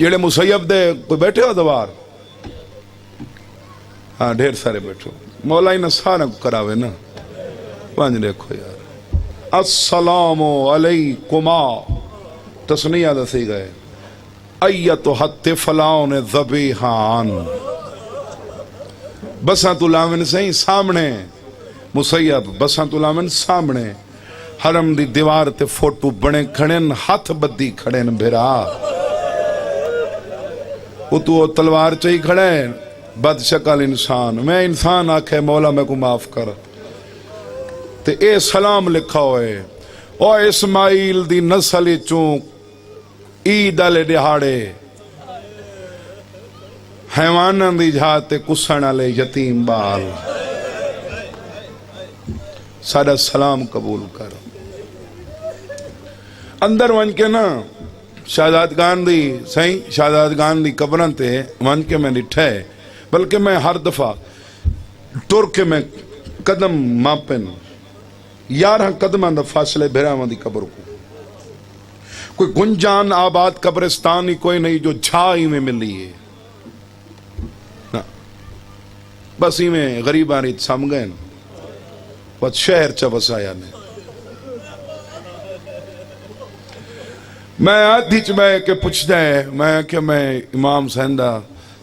جڑے مسیب دے کوئی بیٹھے ہو دوار؟ ہاں ڈھیر سارے بیٹھو، مولا ہی نہ سارا کو کراوے نا. پانچ دیکھو یار، السلام علیکما تسنیہ دسی گئے، ایتھا الطفلان ذبیحان. بساں تو لاون سہیں سامنے مسیب، بساں تو لاون سامنے حرم دی دیوار تے فوٹو بنے کھڑن، ہاتھ بدی کھڑن بھرا. وہ تو تلوار چاہی کھڑے بد شکل انسان، میں انسان آکھے مولا میں کو معاف کر. تے اے سلام لکھا ہوئے، او اسماعیل دی نسل چوں عید والے دہاڑے حیواناں دی جھاتے کسن والے یتیم بال، سارا سلام قبول کر. اندر ون کے نا شہزادگان دی سائیں شہزادگان دی قبرن تے ون کے میں ڈٹھے، بلکہ میں ہر دفعہ ٹر کے میں قدم ماپن 11 قدماں دا فاصلے بھیراواں دی قبر کو. کوئی گنجان آباد قبرستان ہی کوئی نہیں جو جھائی میں ملی ہے، بس ہی میں غریبان ریت سام گئے بس شہر چا بسایا نے. میں آدھی چ میں کہ پوچھ دے میں کہ میں امام حسین دا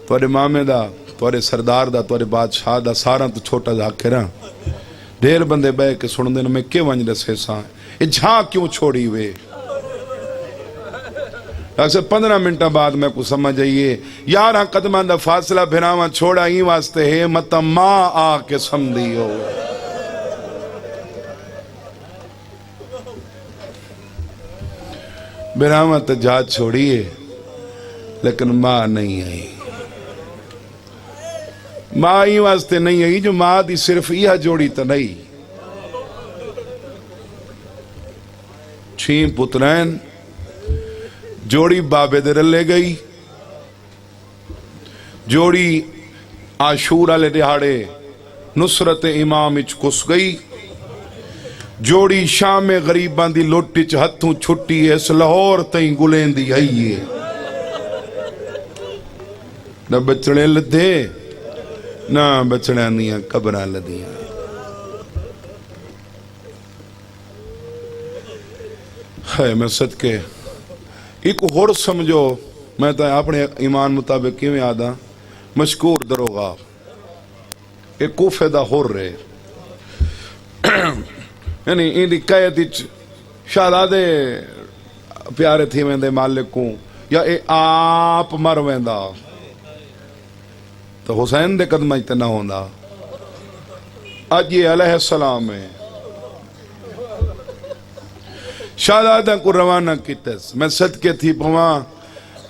توڑے مامے دا توڑے سردار دا توڑے بادشاہ دا سارا تو چھوٹا جا کے رہا ڈھیر بندے بے کے سن دینا میں کیوں ونج رسے ساں یہ جھاں کیوں چھوڑی ہوئے. اکثر 15 منٹہ بعد میں کو سمجھ آئیے 11 قدمہ دا فاصلہ بھراواں چھوڑا ہی واسطے ہے متا ماں آ کے سمدھی ہو. بھراواں تو جا چھوڑیے لیکن ماں نہیں آئی. ماں ہی واسطے نہیں آئی جو ماں دی صرف یہ جوڑی تو نہیں، 6 پترین جوڑی بابے دے رلے گئی، جوڑی عاشور والے دہاڑے نصرت امام اچ کس گئی، جوڑی شام غریباں دی لوٹی چ ہتھوں چھٹی اس لاہور تئیں گلین دی آئیے. نہ بچڑے لدھے نہ بچڑیاں دیاں قبراں لدیاں. ہے میں صدقے ایک ہور سمجھو میں تو اپنے ایمان مطابق کیویں آدھا مشکور دروغا ایک کوفے دا ہور رہے یعنی این دی قید شہزادے پیارے تھی ویندے مالکوں یا اے آپ مر ویندا تو حسین دے قدمہ تے نہ ہوندا. اج یہ علیہ السلام ہے شہزادہ کو روانہ کیتس. میں صدقے تھی پواں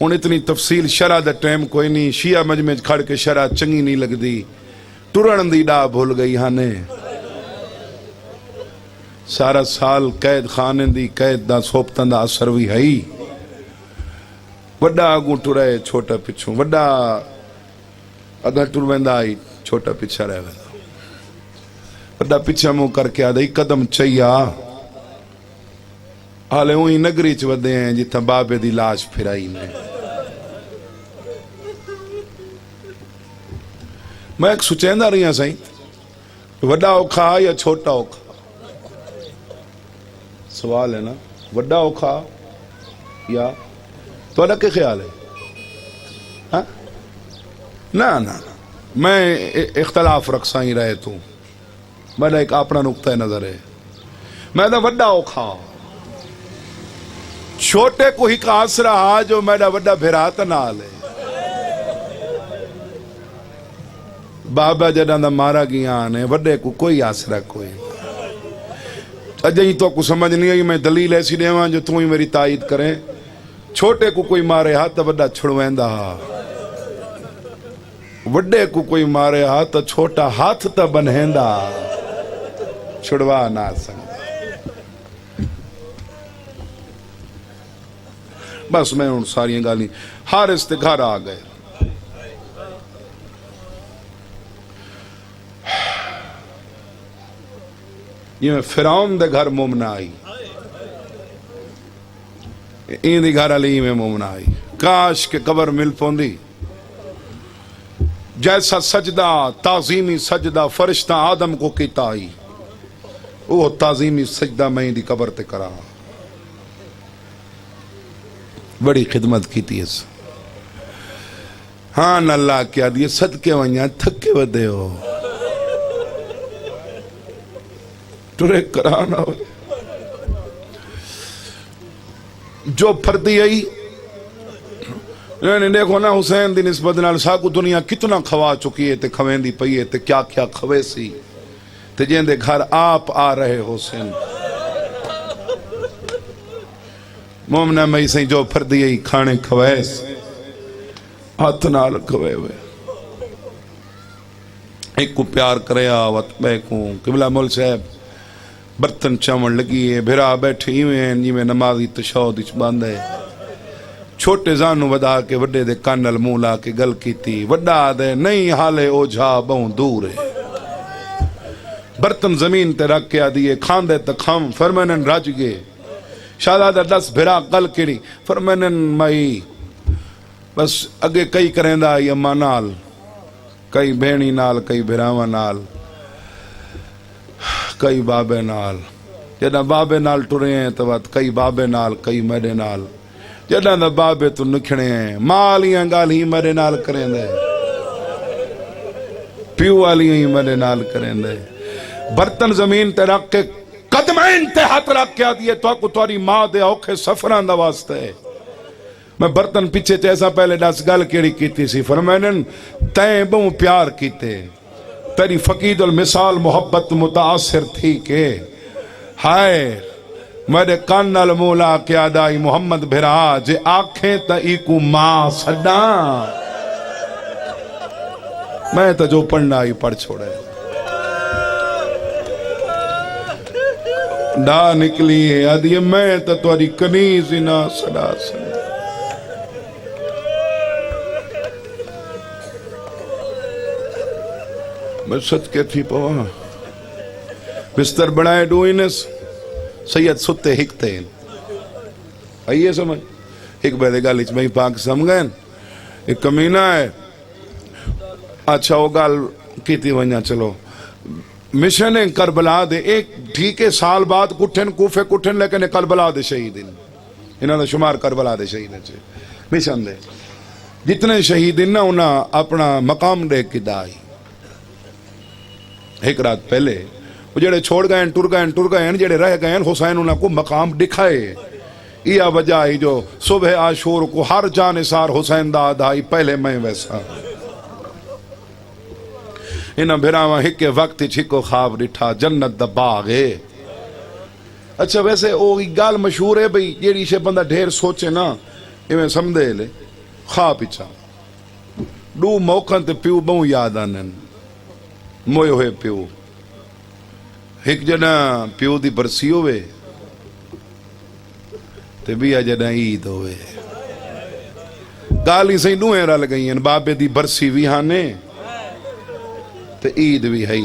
ہن اتنی تفصیل شرع دا ٹائم کوئی نہیں، شیعہ مجمع کھڑ کے شرع چنگی نہیں لگ دی، ٹرن دی ڈا بھول گئی ہانے. سارا سال قید خانے دی قید دا سوپتن دا اثر بھی ہے، وڈا آگوں ٹرائے چھوٹا پچھوں، وڈا اگر ٹر ویندا آئی چھوٹا پچھا رہ ویندا، وڈا پچھا منہ کر کے آدھائی قدم چاہیا حالے ہوئی نگری چ ودے ہیں جتھا بابے دی لاش پھرائی نے. میں ایک سچیندہ رہی ہاں سائیں وڈا اوکھا یا چھوٹا اوکھا؟ سوال ہے نا، وڈا اوکھا یا تو کیا خیال ہے؟ ہاں نا میں اختلاف رکھساں ہی رہے تو میرا ایک اپنا نقطہ نظر ہے. میں دا وڈا اوکھا چھوٹے کو ہی کا آسرا جو میرا وڈا بھرات نال ہے. بابا جڑا دا مارا گیا نے وڈے کو کوئی آسرا کوئی. اجیں تو کو سمجھ نہیں آئی میں دلیل ایسی دیواں جو تو ہی میری تائید کریں. چھوٹے کو کوئی مارے ہاتھ تو وڈا چھڑویندا، وڈے کو کوئی مارے ہاتھ تو چھوٹا ہاتھ تو بنہیندا چھڑوا نہ سکتا. بس میں ان ساری گالی ہر استغار آ گئے. یہ فرعون دے گھر مومنہ آئی، این دی گھر علی میں مومنہ آئی. کاش کے قبر مل پوندی جیسا سجدہ تعظیمی سجدہ فرشتہ آدم کو کیتا آئی وہ تعظیمی سجدہ میں دی قبر تے کرا بڑی خدمت کی تھی اس ہاں اللہ کیا دیئے صدقے ونیا تھکے ودے ہو ٹرے کرانا ہو جو پھردی آئی دیکھو نا حسین دی نسبت نال ساکو دنیا کتنا کھوا چکی ہے تے کھوین دی پئی ہے تے کیا کیا کھوے سی تے جین دے گھر آپ آ رہے حسین مومنہ میں سیں جو پھردی آئی کھانے کھوے سی ہاتھ نال کھوے ہوئے ایک کو پیار کرے آوات بے کو قبلہ مول صاحب برتن چاون لگی ہے بھرا بیٹھے ہوئے ہیں جی میں نمازی تشہود اچ باندھے چھوٹے زانو ودا کے وڈے دے کانل مولا کے گل کی تھی وڈا دے نہیں حالے او جھا بہن دور ہے برتن زمین تے رکھ کے آدھیے کھان دے تکھام فرمینن راج گے شہزادہ دس بھرا گل کری فرمینن مائی بس اگے کئی کریں دا یا ماں نال کئی بھینی نال کئی بھراواں نال کئی بابے نال جدہ بابے نال ٹرے ہیں تو بات کئی بابے نال کئی میرے نال جدہ دا بابے تو نکھڑے ہیں مالیاں گال ہی میرے نال کریں دے پیو والیاں ہی میرے نال کریں دے برتن زمین تے رکھ کے قدمین تے ہاتھ رکھ کے آدھیے تو کو تواری ماں دے اوکھے سفران دا واسطے ہے میں برتن پیچھے چیسا پہلے ڈاس گل کیڑی کیتی سی فرمینن تین بہوں پیار کیتے تیری فقید المثال محبت متاثر تھی کہ ہائے میرے کانل مولا کیا دائی محمد بھرا جے آنکھیں تا ایکو ماں سڈا میں تا جو پڑھنا ہی پڑھ چھوڑے ڈا نکلی ہے آدھی میں تا تواری کنیز ہی نہ سڈا سڈا میں سچ کے تھی پوا بستر بڑھائے ڈوئنس سید ستے ہکتے ہیں آئیے سمجھ ایک بیدے گا لیچ میں پاک سمگھیں ایک کمینہ ہے اچھا وہ گال کیتی ونیا چلو مشن کربلا دے ایک ٹھیکے سال بعد کٹھن کوفے کٹھن لیکن کربلا دے شہیدین انہوں نے شمار کربلا دے شہیدین چھے مشن دے جتنے شہیدین نا انہاں اپنا مقام دے کی دائی ایک رات پہلے وہ جڑے چھوڑ گئے ٹر گئے جڑے رہ گئے حسین انہوں کو مقام دکھائے یہ وجہ ہے جو صبح عاشور کو ہر جانثار حسین دا دائی پہلے میں ویسا انہاں بھراواں ہکے وقت چھکو خواب ڈٹھا جنت دا باغے اچھا ویسے وہ گال مشہور ہے بھئی جیڑی شے بندہ ڈھیر سوچے نا یہ میں سمدھے لے خواب پیچھا ڈو موقعن تے پیو بہوں یاد آنن موئے ہوئے پیو ایک جنا پیو دی برسی ہوئے تے بیا جنا عید ہوئے گالی سے نویں رل گئی ہیں بابے دی برسی بھی ہانے تے عید بھی ہے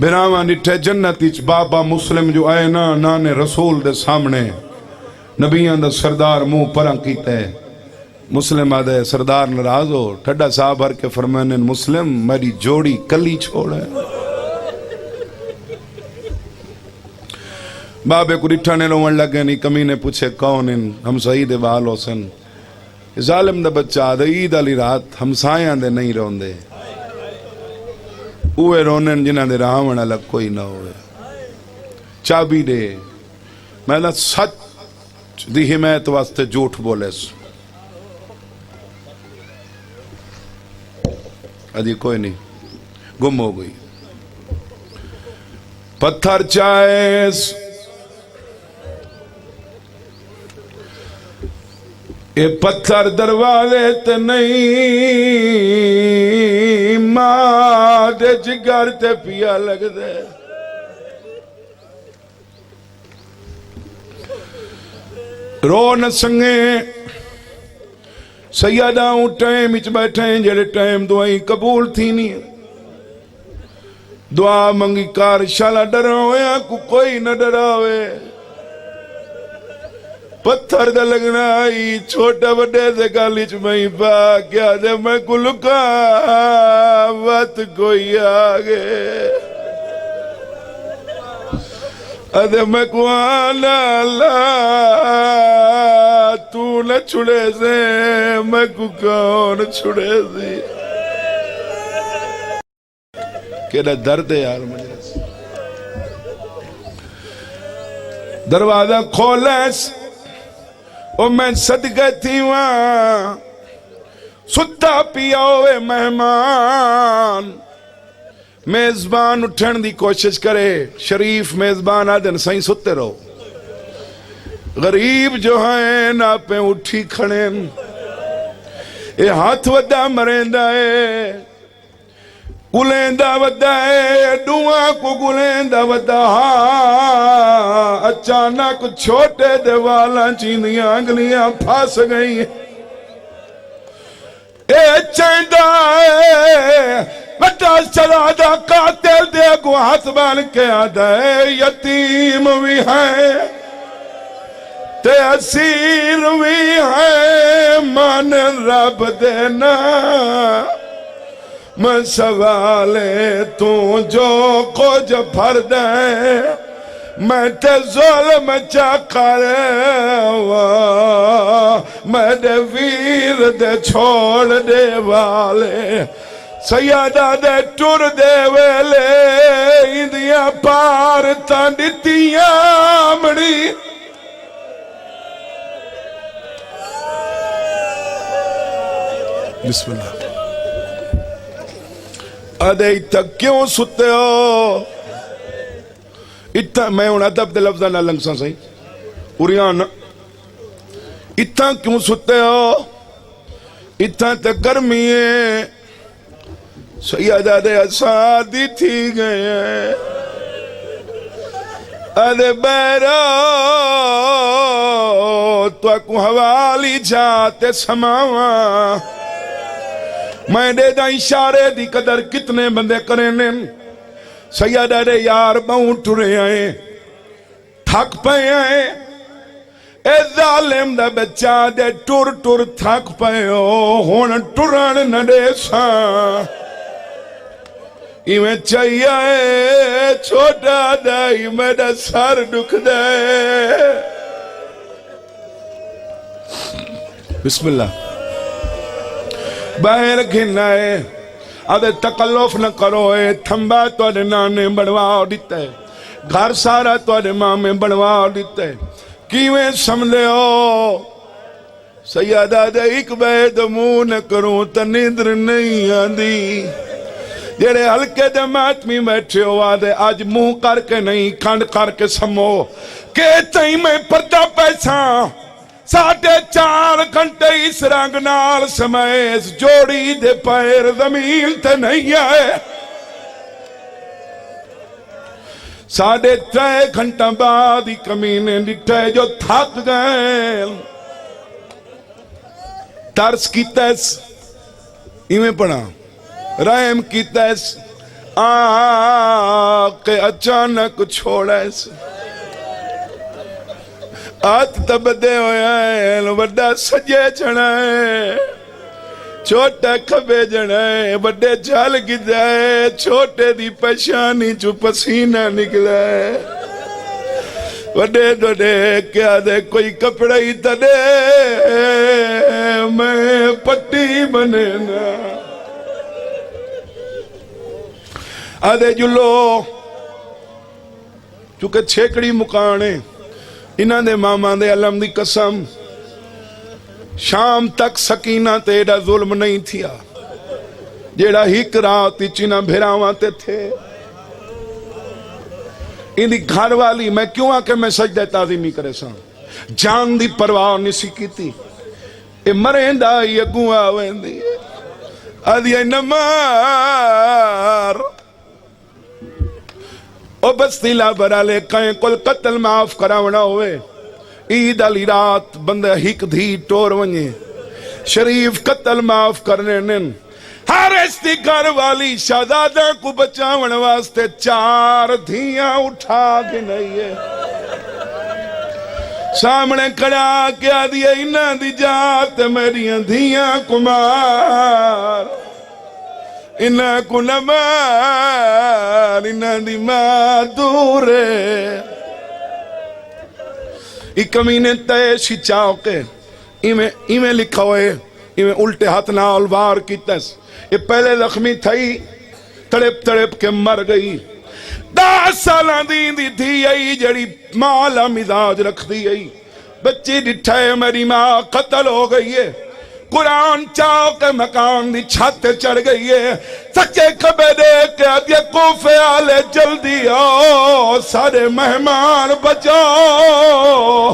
بناوان اٹھے جنت اچ بابا مسلم جو آئے نا نانے رسول دے سامنے نبیان دا سردار منہ پرنگ کیتے مسلم آدھے سردار نراز ہو ٹھڈا صاحب ہر کے فرمانے مسلم میری جوڑی کلی چھوڑے بابے کو رٹھانے لوگن لگے نہیں کمینے پوچھے کون ان ہم سعید بال حسن ظالم دا بچہ آدھے عید علی رات ہم سائیاں دے نہیں رون دے اوے رونن جنہ دے رہاون الگ کوئی نہ ہوئے چابی دے میں نے سچ دی حمایت واسطے جھوٹ بولے سو ادھی کوئی نہیں گم ہو گئی پتھر چائس اے پتھر دروازے تے نہیں ماں دے جگر تے پیا لگ دے رو نہ سنگے سیادہ ہوں ٹائم اچ بیٹھے ہیں جڑے ٹائم دعائیں قبول تھی نہیں دعا منگی کار شالا ڈرا ہویا کو کوئی نہ ڈرا ہوئے پتھر دا لگنا آئی چھوٹا بڑے سے گالی چمائی پا کیا دے میں کو لکا وقت کوئی آگے ادھے میں کو آنا اللہ تو نہ چھڑے سے میں کو کون چھڑے سے کہنا درد ہے یار مجلس دروازہ کھولیس او میں صدقہ تھی وہاں ستا پیا ہوئے مہمان میزبان اٹھن دی کوشش کرے شریف میزبان آدن سائیں ستے رہو غریب جو ہیں نا پہ اٹھی کھڑیں اے ہاتھ ودا مرندہ ہے گلیندا ودا ہے دعا کو گلیندا ودا اچانک چھوٹے دیوالاں چیندیاں انگلیاں پھاس گئی اے چاہندہ ہے بٹا چلا دا قاتل دے کو ہاتھ بان کے آدھا ہے یتیم بھی ہے تے اسیر بھی ہے مان رب دینا میں سوالے تو جو کچھ پھر دے میں تے ظلم چاکرے میں دے ویر دے چھوڑ دے والے سیادہ دے ٹور دے ویلے اندیاں پار تاندتیاں مڑی بسم اللہ آدھے اتھا کیوں ستے ہو اتھا میں انہاں دب دے لفظہ نہ لنگ سا سہی اریان اتھا کیوں ستے ہو اتھا تے گرمی ہے سیادہ دے اسادی تھی گئے آدھے بیرو تو اکو حوالی جاتے سماواں میں دے دا اشارے دی قدر کتنے بندے کریں سیادہ دے یار باؤں ٹرے آئے تھک پہ آئے اے ظالم دا بچہ دے ٹر ٹر تھک پہ ہون ٹران نہ دے ساں میں چاہیے چھوٹا دائی میرا سر دکھ دے بسم اللہ باہر گھننا ہے آدھے تکلف نہ کرو ہے تھمبا تو آدھے نانے بڑھوا دیتا ہے گھر سارا تو آدھے ماں میں بڑھوا دیتا ہے کیویں سمجھے ہو سیادہ دے ایک بید منہ نہ کروں تا نیندر نہیں آندی جیڑے ہلکے دے ماتمی بیٹھے ہو آدھے آج منہ کر کے نہیں کھنڈ کر کے سمو کہ تئی میں پردہ پیسا 4.5 گھنٹے اس رنگ نال سمیس جوڑی دے پیر زمین تے نہیں آئے 3.5 گھنٹہ بعد ہی کمینے ڈٹھے جو تھک گئے ترس کی تیس ایمیں پڑھا رحم کی تیس آکے اچانک چھوڑا اس آت تب دے ہویا ہے وڈا سجے چڑھائے چھوٹا کھبے جڑائے وڈے جھال کی جائے چھوٹے دی پشانی چو پسینہ نکلائے وڈے دوڑے کیا دے کوئی کپڑا ہی تدے میں پٹی بنے نا آدھے جلو چونکہ چھیکڑی مکانے انہاں دے ماما دے علم دی قسم شام تک سکینہ تیڑا ظلم نہیں تھیا جیڑا ہیک رات چینہ بھیراواں تے تھے ان دی گھر والی میں کیوں آکے میں سجدہ تعظیمی کرے ساں جان دی پرواہ نسی کی تھی اے مریندا یہ گوا ویندی آدھی نمار او بستی لا برالے کہیں کل قتل معاف کراونا ہوئے عید علی رات بندہ ہک دھی ٹور ونجے شریف قتل معاف کرنے نن ہر استی گھر والی شہزادہ کو بچاون واسطے 4 دھیاں اٹھا کے نہیں ہے سامنے کھڑا کیا دیا انہاں دی جات میریاں دھیاں کمار انہاں کو نمار انہاں دی ماں دور ایک کمینے تے شچاؤ کے ایمیں لکھا ہوئے ایمیں الٹے ہاتھ نال وار کیتس یہ پہلے زخمی تھئی تڑپ تڑپ کے مر گئی 10 سالان دی تھی آئی جڑی مالا مزاج رکھ دی آئی بچی ڈٹھائے میری ماں قتل ہو گئی ہے قرآن چاو کے مکان دی چھت چڑھ گئی ہے سچے کبے دیکھ کے ادھے کوفے آلے جلدی آؤ سارے مہمان بچاؤ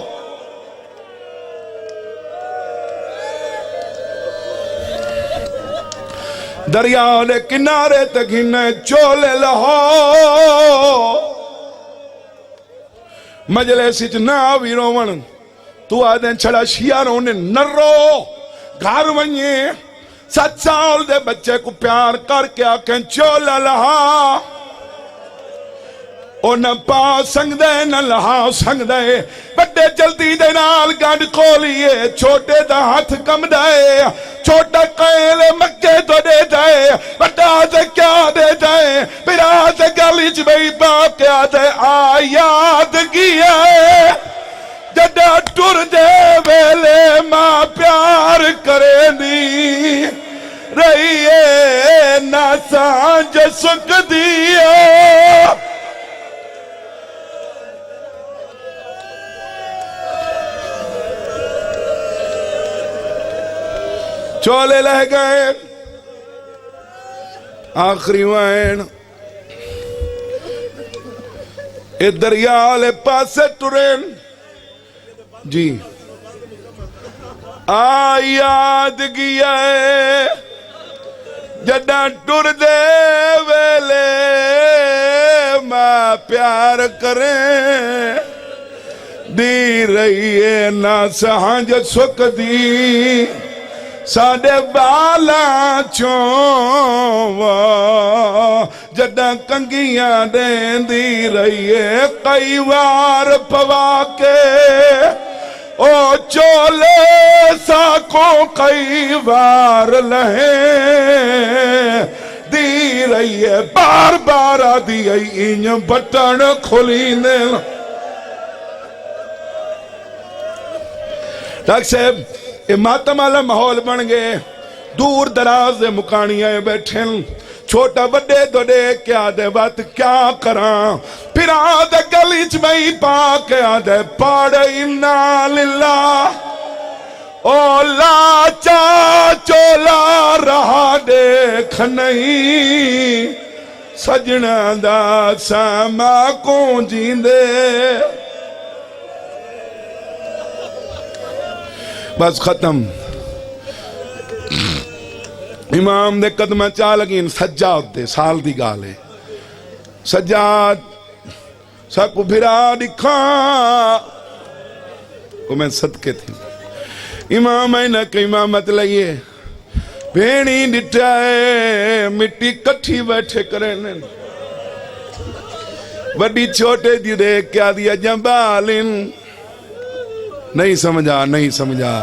دریا دے کنارے تک ہنے چولے لہو مجلے سچ ناوی روون تو آدھیں چھڑا شیاروں نے نرو گھر ونیے 7 سال دے بچے کو پیار کر کے آکھیں چولا لہا او نہ پا سنگ دے نہ لہا سنگ دے بڑے جلدی دے نال گاڑ کھولیے چھوٹے دا ہاتھ کم دے چھوٹا قیل مکے تو دے دے بڑا دے کیا دے دے پھرا دے گلیچ بھئی باپ کیا دے آیاد گیا جڑا ٹر دے ویلے ماں پیار کرے دی رہیے نہ سانج سکھ دیا چولے لہ گئے آخری وائن اے دریالے پاسے ٹرین جی آیاد گیا ہے جڑا ٹر دے ویلے ماں پیار کریں دی رہی ہے نہ سہانج سکھ دی ساڑے بالا چونوا جڑا کنگیاں دین دی رہی ہے کئی وار پوا کے او چولے ساکوں کئی وار لہیں دی رہی ہے بار بار دی این بٹن کھولینے ڈاکٹر صاحب یہ ماتم والا ماحول بن گئے دور دراز دے مکانی آئے بیٹھیں چھوٹا بڑے دوڑے کیا دے بات کیا کراں پھر آدھے گلیچ میں پا کے آدھے پاڑے انا للہ او لا چولا رہا دیکھ نہیں سجنہ دا ساما کون جیندے بس ختم امام دے قدمہ چاہ لگین سجاد دے سال دی گالے سجاد ساکو بھرا دکھا کو میں صدقے تھی امام اینا کہ امامت لئیے بھینی ڈٹائے مٹی کٹھی بیٹھے کرنے بڑی چھوٹے دی دیکھ کیا دیا جنبالن نہیں سمجھا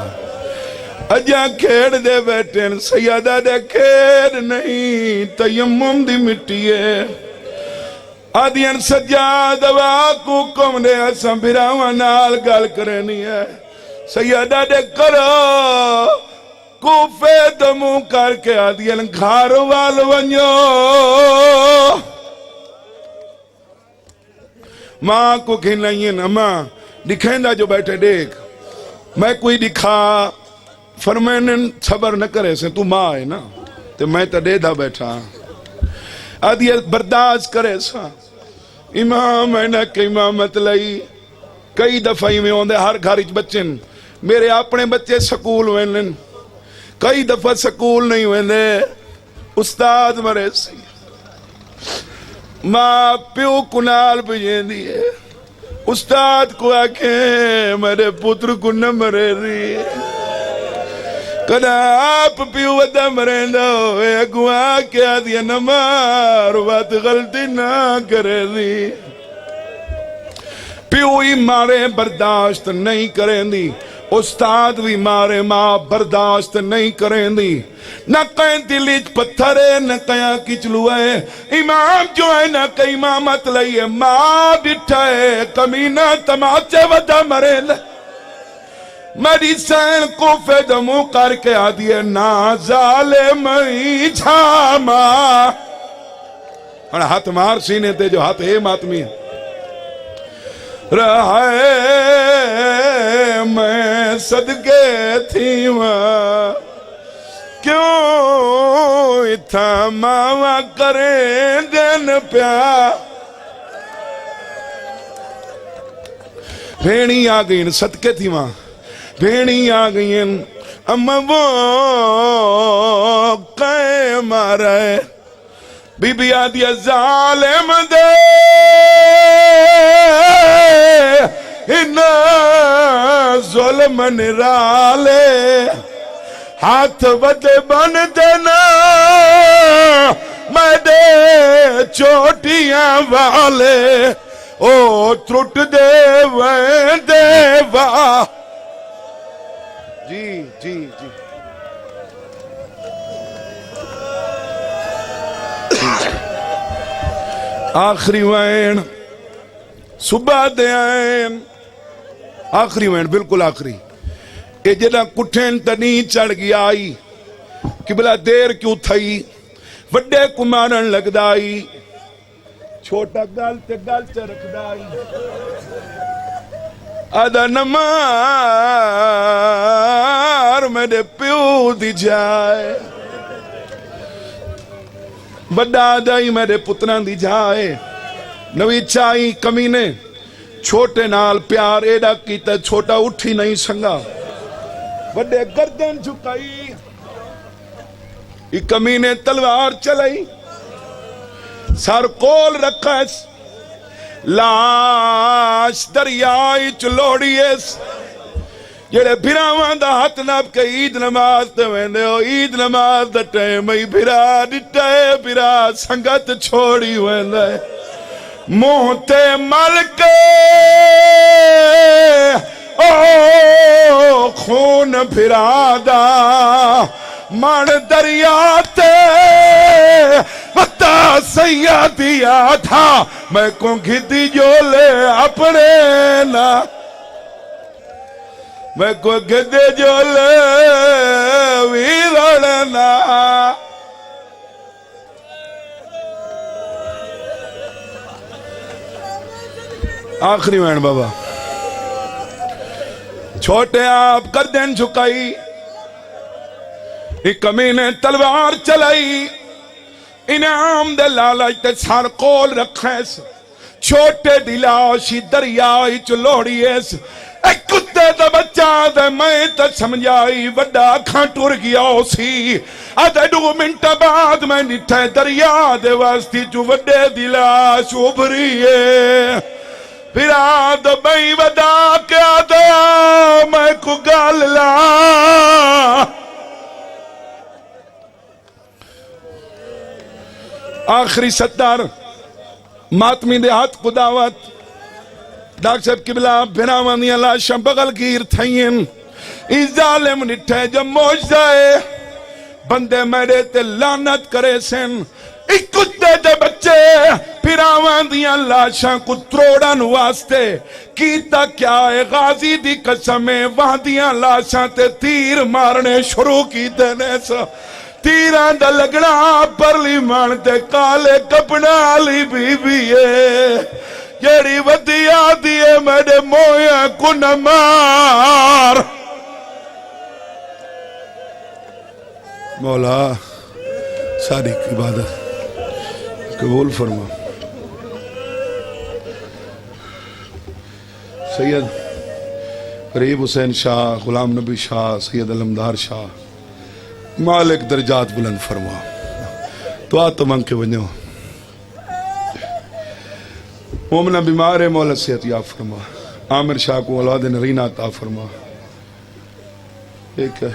اجا کھیڑ دے بیٹھیں سیادہ دے کھیڑ نہیں تیمم دی مٹی ہے آدھین سجاد واقو کم دے اسم بھراوہ نال گال کرنی ہے سیادہ دے کرو کوفے دمو کر کے آدھین گھار وال ونیو ماں کو کھنائیں نا ماں دکھیں دا جو بیٹھے دیکھ میں کوئی دکھا فرمینن صبر نہ کرے سے تو ماں ہے نا تو میں تا دے دا بیٹھا آدھی برداشت کرے سا امام ہے نا کہ امامت لئی کئی دفعی میں ہوندے ہر گھارج بچن میرے اپنے بچے سکول وینن کئی دفعہ سکول نہیں ویندے استاد مرے سی ماں پیو کنال بجیں دیئے استاد کو آکھیں میرے پتر کو نہ مرے رہی کدا آپ پیو ودا مرین دو اگو آکے آدھیا نمار بات غلطی نہ کرے رہی پیو ہی مارے برداشت نہیں کریں دی، استاد بھی مارے ماں برداشت نہیں کریں دی، نہ کہیں دلیچ پتھر ہے نہ کہیں کچلو ہے، امام جو ہے نہ کہیں امامت لئیے، ماں ڈٹھا ہے کمینہ تماچے ودا مرے لے، میری سین کو فیدمو کر کے آدھئے نا ظالم ہی جھاما، ہاتھ مار سینے تے جو ہاتھ ہے ماتمی ہے رہے میں صدقے تھی ماں کیوں اتھا ماما کریں دن پیا بھینی آگئین صدقے تھی ماں بھینی آگئین اما وہ قائم آ رہے بی بی آدھی ظالم دے ظلم نرالے ہاتھ ودے بن دینا میڈے چوٹیاں والے او ترٹ دے وین دے وا جی جی جی آخری وین صبح دے آئین آخری وین بالکل آخری اے جنہ کٹھین تنی چڑھ گیا آئی کہ بلا دیر کیوں تھائی وڈے کمارن لگ دائی چھوٹا گال تے رکھ دائی آدھا نمار میرے پیو دی جائے بڑا دائی میرے پتران دی جائے نوی چائی کمینے چھوٹے نال پیار ایڈا کیتا چھوٹا اٹھی نہیں سنگا بڑے گردن جھکائی یہ کمینے تلوار چلائی سر کول رکھا اس لاش دریائی چلوڑی اس جڑے بھراوان دا ہاتھ ناب کے عید نماز تے ویندے ہو عید نماز دا ٹائم ہی بھرا ڈٹائے بھرا سنگت چھوڑی ویندے موہتے ملکے او خون بھرا دا ماڑ دریاتے وقتا سیادیا تھا میں کو گھتی جو لے اپنے نا میں کو گھتے جو لے ویرڑنا آخری وین بابا چھوٹے آپ گردن جھکائی ایک کمینے تلوار چلائی انعام دے لالچ تے سار کول رکھیس چھوٹے دلاشی دریائی چلوڑی ایس ایک کتے دا بچہ دے میں تا سمجھائی وڈا کھان ٹور گیا سی آدھے 2 منٹ بعد میں نٹھے دریا دے واسطی جو وڈے دلاش ابری ہے پھر آدھ بھئی ودا کیا دیا میں کو گال لا آخری ستار ماتمی دے ہاتھ کو دعوت ڈاکٹر صاحب قبلہ بھراوانی لاشاں بغل گیر تھائیں اس ظالم نٹھے جب موجزائے بندے میرے تے لانت کرے سن ایک کتے دے بچے پھراوان دیاں لاشاں کو تروڑن واسطے کیتا کیا ہے غازی دی قسمیں وہاں دیاں لاشاں تے تیر مارنے شروع کی دینے سا تیران دا لگنا پرلی مانتے کالے کپنا لی بی بی ہے جیڑی ودی آدھی ہے میرے مویا کو نمار مولا ساری عبادت قبول فرما سید قریب حسین شاہ غلام نبی شاہ سید علمدار شاہ مالک درجات بلند فرما تو آتا منگ کے ونیو مومنہ بیمار مولا صحت یا فرما عامر شاہ کو اولاد نرینہ عطا فرما ایک ہے